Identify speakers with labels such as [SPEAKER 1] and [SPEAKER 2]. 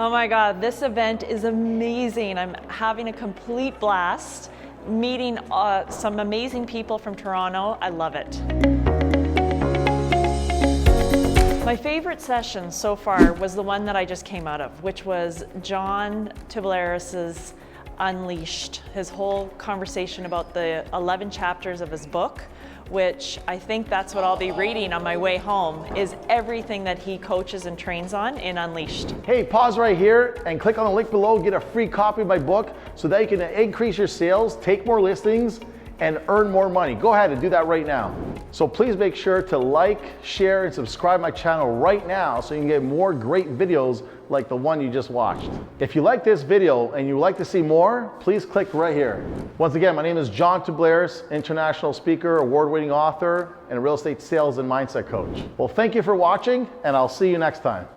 [SPEAKER 1] Oh my God, this event is amazing. I'm having a complete blast, meeting some amazing people from Toronto. I love it. My favorite session so far was the one that I just came out of, which was John Toublaris's Unleashed, his whole conversation about the 11 chapters of his book, which I think that's what I'll be reading on my way home, is everything that he coaches and trains on in Unleashed.
[SPEAKER 2] Hey, pause right here and click on the link below, get a free copy of my book so that you can increase your sales, take more listings, and earn more money. Go ahead and do that right now. So please make sure to like, share, and subscribe my channel right now so you can get more great videos like the one you just watched. If you like this video and you'd like to see more, please click right here. Once again, my name is John Toublaris, international speaker, award-winning author, and a real estate sales and mindset coach. Well, thank you for watching, and I'll see you next time.